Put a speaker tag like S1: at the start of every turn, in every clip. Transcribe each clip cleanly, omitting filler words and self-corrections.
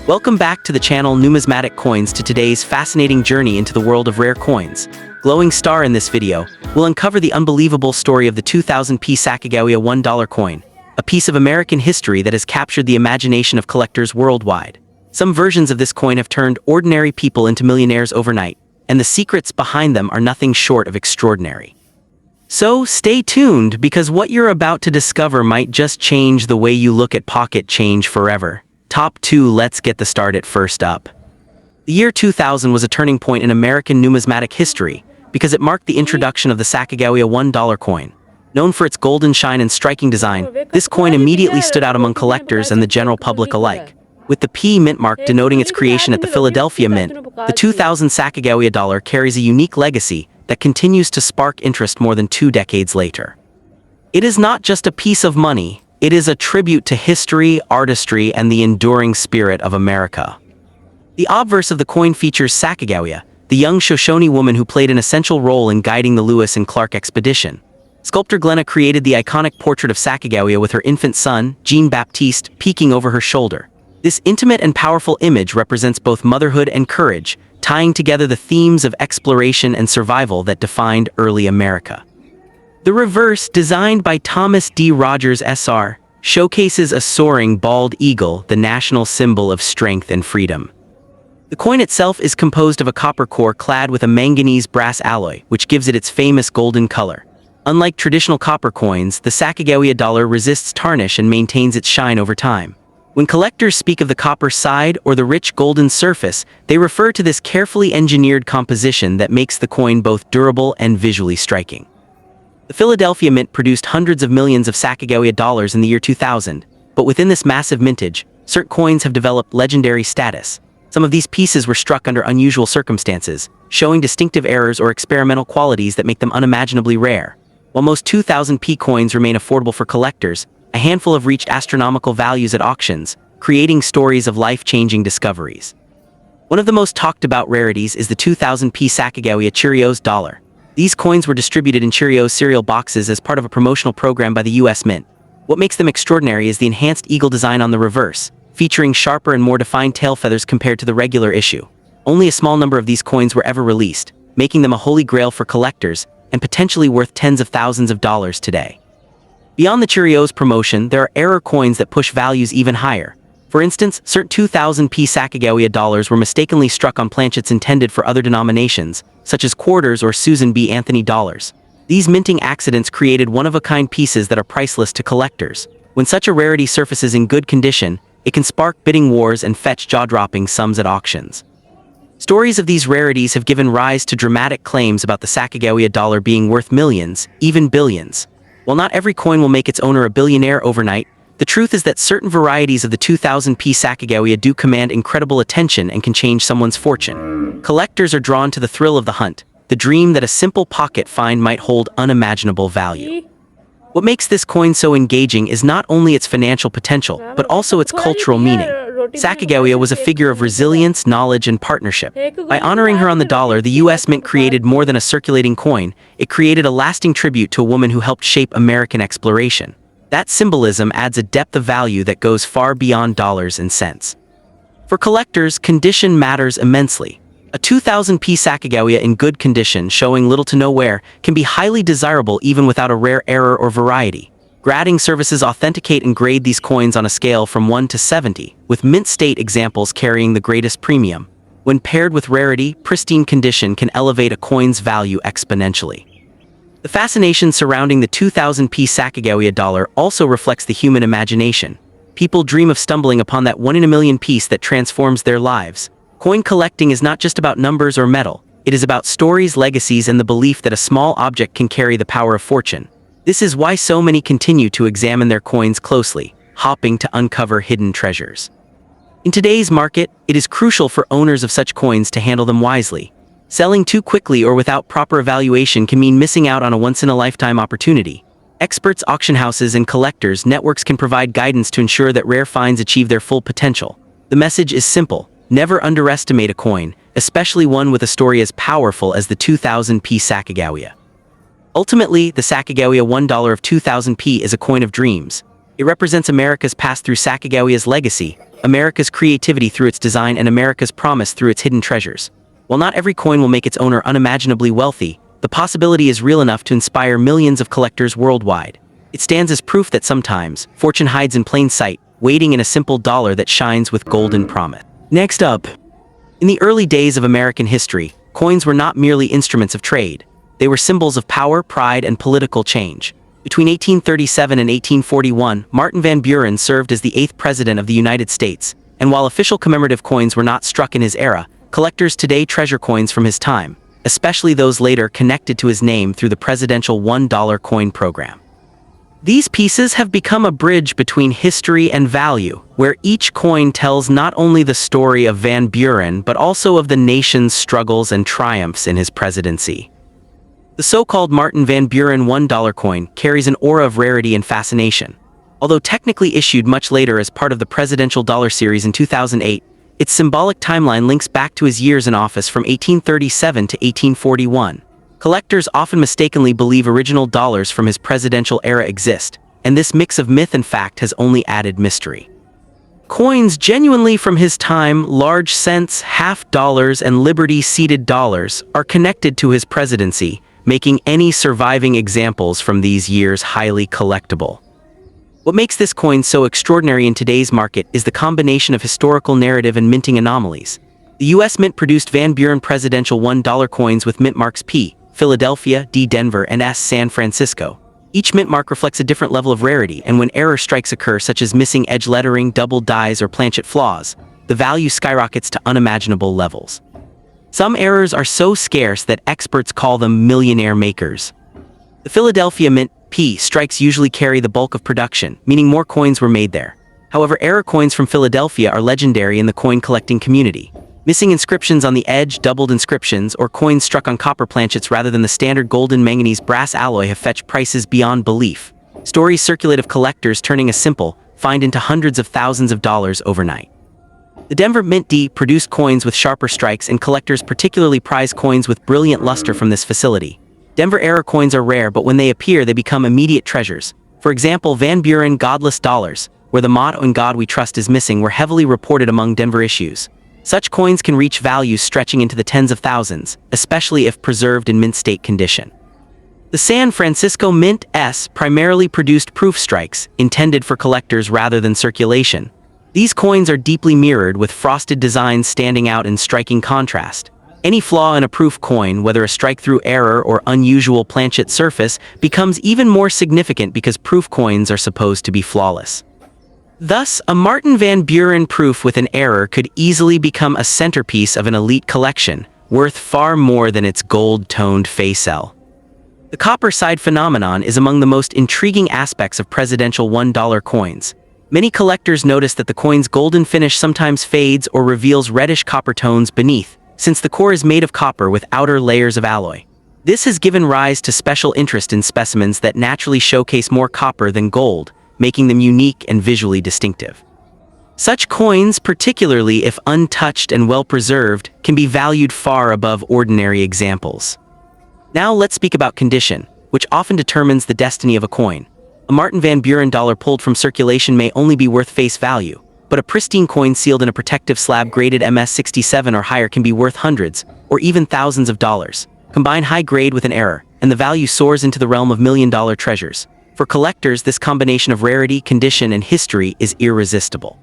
S1: Welcome back to the channel Numismatic Coins to today's fascinating journey into the world of rare coins. Glowing Star in this video, will uncover the unbelievable story of the 2000p Sacagawea $1 coin, a piece of American history that has captured the imagination of collectors worldwide. Some versions of this coin have turned ordinary people into millionaires overnight, and the secrets behind them are nothing short of extraordinary. So stay tuned, because what you're about to discover might just change the way you look at pocket change forever. Top 2. Let's get the start at first up. The year 2000 was a turning point in American numismatic history because it marked the introduction of the Sacagawea $1 coin. Known for its golden shine and striking design, this coin immediately stood out among collectors and the general public alike. With the P mint mark denoting its creation at the Philadelphia Mint, the 2000 Sacagawea Dollar carries a unique legacy that continues to spark interest more than 2 decades later. It is not just a piece of money, it is a tribute to history, artistry, and the enduring spirit of America. The obverse of the coin features Sacagawea, the young Shoshone woman who played an essential role in guiding the Lewis and Clark expedition. Sculptor Glenna created the iconic portrait of Sacagawea with her infant son, Jean-Baptiste, peeking over her shoulder. This intimate and powerful image represents both motherhood and courage, tying together the themes of exploration and survival that defined early America. The reverse, designed by Thomas D. Rogers Sr., showcases a soaring bald eagle, the national symbol of strength and freedom. The coin itself is composed of a copper core clad with a manganese brass alloy, which gives it its famous golden color. Unlike traditional copper coins, the Sacagawea Dollar resists tarnish and maintains its shine over time. When collectors speak of the copper side or the rich golden surface, they refer to this carefully engineered composition that makes the coin both durable and visually striking. The Philadelphia Mint produced hundreds of millions of Sacagawea dollars in the year 2000, but within this massive mintage, certain coins have developed legendary status. Some of these pieces were struck under unusual circumstances, showing distinctive errors or experimental qualities that make them unimaginably rare. While most 2000p coins remain affordable for collectors, a handful have reached astronomical values at auctions, creating stories of life-changing discoveries. One of the most talked about rarities is the 2000p Sacagawea Cheerios Dollar. These coins were distributed in Cheerios cereal boxes as part of a promotional program by the US Mint. What makes them extraordinary is the enhanced eagle design on the reverse, featuring sharper and more defined tail feathers compared to the regular issue. Only a small number of these coins were ever released, making them a holy grail for collectors and potentially worth tens of thousands of dollars today. Beyond the Cheerios promotion, there are error coins that push values even higher. For instance, certain 2000p Sacagawea dollars were mistakenly struck on planchets intended for other denominations, such as quarters or Susan B. Anthony dollars. These minting accidents created one-of-a-kind pieces that are priceless to collectors. When such a rarity surfaces in good condition, it can spark bidding wars and fetch jaw-dropping sums at auctions. Stories of these rarities have given rise to dramatic claims about the Sacagawea Dollar being worth millions, even billions. While not every coin will make its owner a billionaire overnight, the truth is that certain varieties of the 2000p Sacagawea do command incredible attention and can change someone's fortune. Collectors are drawn to the thrill of the hunt, the dream that a simple pocket find might hold unimaginable value. What makes this coin so engaging is not only its financial potential, but also its cultural meaning. Sacagawea was a figure of resilience, knowledge, and partnership. By honoring her on the dollar, the US Mint created more than a circulating coin. It created a lasting tribute to a woman who helped shape American exploration. That symbolism adds a depth of value that goes far beyond dollars and cents. For collectors, condition matters immensely. A 2000p Sacagawea in good condition, showing little to no wear, can be highly desirable even without a rare error or variety. Grading services authenticate and grade these coins on a scale from 1 to 70, with mint state examples carrying the greatest premium. When paired with rarity, pristine condition can elevate a coin's value exponentially. The fascination surrounding the 2000p Sacagawea Dollar also reflects the human imagination. People dream of stumbling upon that one-in-a-million piece that transforms their lives. Coin collecting is not just about numbers or metal. It is about stories, legacies, and the belief that a small object can carry the power of fortune. This is why so many continue to examine their coins closely, hoping to uncover hidden treasures. In today's market, it is crucial for owners of such coins to handle them wisely. Selling too quickly or without proper evaluation can mean missing out on a once-in-a-lifetime opportunity. Experts, auction houses, and collectors networks can provide guidance to ensure that rare finds achieve their full potential. The message is simple: never underestimate a coin, especially one with a story as powerful as the 2000p Sacagawea. Ultimately, the Sacagawea $1 of 2000p is a coin of dreams. It represents America's past through Sacagawea's legacy, America's creativity through its design, and America's promise through its hidden treasures. While not every coin will make its owner unimaginably wealthy, the possibility is real enough to inspire millions of collectors worldwide. It stands as proof that sometimes, fortune hides in plain sight, waiting in a simple dollar that shines with golden promise. Next up. In the early days of American history, coins were not merely instruments of trade. They were symbols of power, pride, and political change. Between 1837 and 1841, Martin Van Buren served as the 8th President of the United States, and while official commemorative coins were not struck in his era, collectors today treasure coins from his time, especially those later connected to his name through the presidential $1 coin program. These pieces have become a bridge between history and value, where each coin tells not only the story of Van Buren but also of the nation's struggles and triumphs in his presidency. The so-called Martin Van Buren $1 coin carries an aura of rarity and fascination. Although technically issued much later as part of the presidential dollar series in 2008, its symbolic timeline links back to his years in office from 1837 to 1841. Collectors often mistakenly believe original dollars from his presidential era exist, and this mix of myth and fact has only added mystery. Coins genuinely from his time, large cents, half dollars, and liberty-seated dollars, are connected to his presidency, making any surviving examples from these years highly collectible. What makes this coin so extraordinary in today's market is the combination of historical narrative and minting anomalies. The U.S. Mint produced Van Buren presidential $1 coins with mint marks P, Philadelphia, D, Denver, and S, San Francisco. Each mint mark reflects a different level of rarity, and when error strikes occur such as missing edge lettering, double dies, or planchet flaws, the value skyrockets to unimaginable levels. Some errors are so scarce that experts call them millionaire makers. The Philadelphia Mint P strikes usually carry the bulk of production, meaning more coins were made there. However, error coins from Philadelphia are legendary in the coin collecting community. Missing inscriptions on the edge, doubled inscriptions, or coins struck on copper planchets rather than the standard golden manganese brass alloy have fetched prices beyond belief. Stories circulate of collectors turning a simple find into hundreds of thousands of dollars overnight. The Denver Mint D produced coins with sharper strikes, and collectors particularly prize coins with brilliant luster from this facility. Denver error coins are rare, but when they appear, they become immediate treasures. For example, Van Buren Godless dollars, where the motto "In God We Trust" is missing, were heavily reported among Denver issues. Such coins can reach values stretching into the tens of thousands, especially if preserved in mint state condition. The San Francisco Mint S primarily produced proof strikes, intended for collectors rather than circulation. These coins are deeply mirrored, with frosted designs standing out in striking contrast. Any flaw in a proof coin, whether a strike-through error or unusual planchet surface, becomes even more significant because proof coins are supposed to be flawless. Thus, a Martin Van Buren proof with an error could easily become a centerpiece of an elite collection, worth far more than its gold-toned facel. The copper side phenomenon is among the most intriguing aspects of presidential $1 coins. Many collectors notice that the coin's golden finish sometimes fades or reveals reddish copper tones beneath, since the core is made of copper with outer layers of alloy. This has given rise to special interest in specimens that naturally showcase more copper than gold, making them unique and visually distinctive. Such coins, particularly if untouched and well-preserved, can be valued far above ordinary examples. Now let's speak about condition, which often determines the destiny of a coin. A Martin Van Buren dollar pulled from circulation may only be worth face value, but a pristine coin sealed in a protective slab graded MS-67 or higher can be worth hundreds, or even thousands of dollars. Combine high grade with an error, and the value soars into the realm of million-dollar treasures. For collectors, this combination of rarity, condition, and history is irresistible.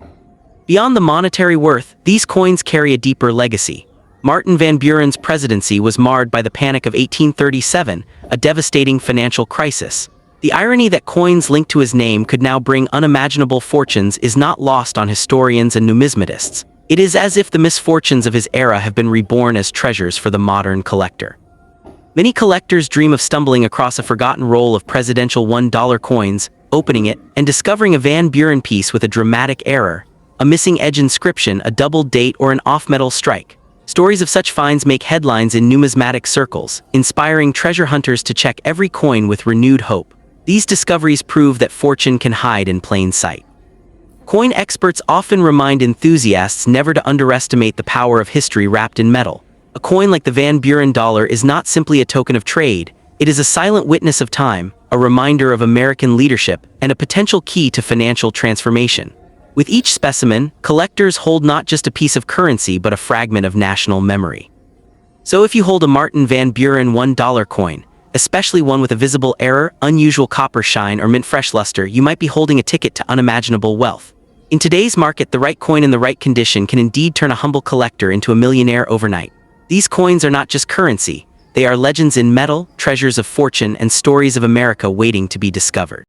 S1: Beyond the monetary worth, these coins carry a deeper legacy. Martin Van Buren's presidency was marred by the Panic of 1837, a devastating financial crisis. The irony that coins linked to his name could now bring unimaginable fortunes is not lost on historians and numismatists. It is as if the misfortunes of his era have been reborn as treasures for the modern collector. Many collectors dream of stumbling across a forgotten roll of presidential $1 coins, opening it, and discovering a Van Buren piece with a dramatic error, a missing edge inscription, a double date, or an off-metal strike. Stories of such finds make headlines in numismatic circles, inspiring treasure hunters to check every coin with renewed hope. These discoveries prove that fortune can hide in plain sight. Coin experts often remind enthusiasts never to underestimate the power of history wrapped in metal. A coin like the Van Buren dollar is not simply a token of trade, It is a silent witness of time, a reminder of American leadership, and a potential key to financial transformation. With each specimen, collectors hold not just a piece of currency but a fragment of national memory. So if you hold a Martin Van Buren $1 coin, especially one with a visible error, unusual copper shine, or mint-fresh luster, you might be holding a ticket to unimaginable wealth. In today's market, the right coin in the right condition can indeed turn a humble collector into a millionaire overnight. These coins are not just currency, they are legends in metal, treasures of fortune, and stories of America waiting to be discovered.